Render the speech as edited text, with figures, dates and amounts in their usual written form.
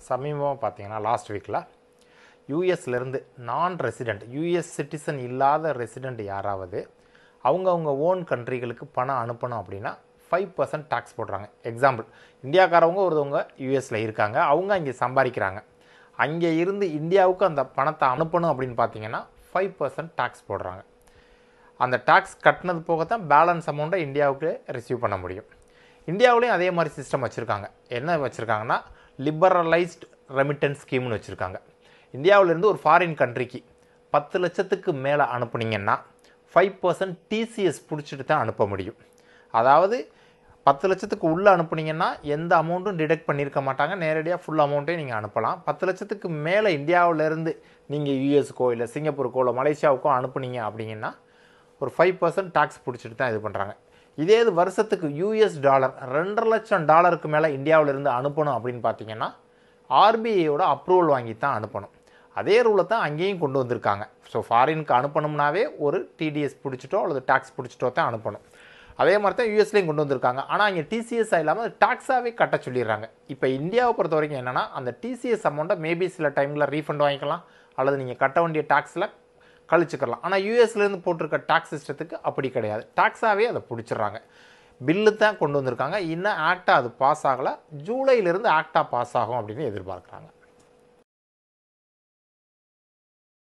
சமீபமாக பார்த்தீங்கன்னா லாஸ்ட் வீக்கில் யூஎஸ்லேருந்து நான் ரெசிடெண்ட் யூஎஸ் சிட்டிசன் இல்லாத ரெசிடெண்ட் யாராவது அவங்க ஓன் கண்ட்ரிகளுக்கு பணம் அனுப்பணும் அப்படின்னா 5% டேக்ஸ் போடுறாங்க. எக்ஸாம்பிள், இந்தியாக்காரவங்க ஒருத்தவங்க யூஎஸில் இருக்காங்க, அவங்க அங்கே சம்பாதிக்கிறாங்க. அங்கே இருந்து இந்தியாவுக்கு அந்த பணத்தை அனுப்பணும் அப்படின்னு பார்த்தீங்கன்னா 5% டேக்ஸ் போடுறாங்க. அந்த டேக்ஸ் கட்டினது போக தான் பேலன்ஸ் அமௌண்ட்டை இந்தியாவுக்கு ரிசீவ் பண்ண முடியும். இந்தியாவிலையும் அதே மாதிரி சிஸ்டம் வச்சுருக்காங்க. என்ன வச்சுருக்காங்கன்னா லிபரலைஸ்ட் ரெமிட்டன்ஸ் ஸ்கீம்னு வச்சுருக்காங்க. இந்தியாவிலேருந்து ஒரு ஃபாரின் கண்ட்ரிக்கு 10 லட்சத்துக்கு மேலே அனுப்புனீங்கன்னா 5% டிசிஎஸ் பிடிச்சிட்டு தான் அனுப்ப முடியும். அதாவது 10 லட்சத்துக்கு உள்ளே அனுப்புனீங்கன்னா எந்த அமௌண்ட்டும் டிடெக்ட் பண்ணியிருக்க மாட்டாங்க, நேரடியாக ஃபுல் அமௌண்ட்டையும் நீங்கள் அனுப்பலாம். 10 லட்சத்துக்கு மேலே இந்தியாவிலேருந்து நீங்கள் யூஎஸ்க்கோ இல்லை சிங்கப்பூருக்கோ இல்லை மலேசியாவுக்கோ அனுப்புனீங்க அப்படிங்கன்னா ஒரு 5% டேக்ஸ் பிடிச்சிட்டு தான் இது பண்ணுறாங்க. இதே இது வருஷத்துக்கு யூஎஸ் டாலர் $2.5 லட்சம் மேலே இந்தியாவிலேருந்து அனுப்பணும் அப்படின்னு பார்த்தீங்கன்னா ஆர்பிஐயோட அப்ரூவல் வாங்கி தான் அனுப்பணும். அதே ரூலை தான் அங்கேயும் கொண்டு வந்திருக்காங்க. ஸோ ஃபாரினுக்கு அனுப்பணும்னாவே ஒரு டிடிஎஸ் பிடிச்சிட்டோ அல்லது டேக்ஸ் பிடிச்சிட்டோ தான் அனுப்பணும். அதே மாதிரி தான் யூஎஸ்லேயும் கொண்டு வந்திருக்காங்க. ஆனால் இங்கே டிசிஎஸ் இல்லாமல் டாக்ஸாகவே கட்ட சொல்லிடுறாங்க. இப்போ இந்தியாவை பொறுத்த வரைக்கும் என்னென்னா அந்த டிசிஎஸ் அமௌண்ட்டை மேபி சில டைமில் ரீஃபண்ட் வாங்கிக்கலாம் அல்லது நீங்கள் கட்ட வேண்டிய டேக்ஸில் கழிச்சுக்கலாம். ஆனால் யூஎஸ்லேருந்து போட்டிருக்க டாக்ஸ் சிஸ்டத்துக்கு அப்படி கிடையாது, டாக்ஸாகவே அதை பிடிச்சிடுறாங்க. பில்லு தான் கொண்டு வந்திருக்காங்க. இன்னும் ஆக்டாக அது பாஸ் ஆகலை. ஜூலையிலேருந்து ஆக்டாக பாஸ் ஆகும் அப்படின்னு எதிர்பார்க்குறாங்க.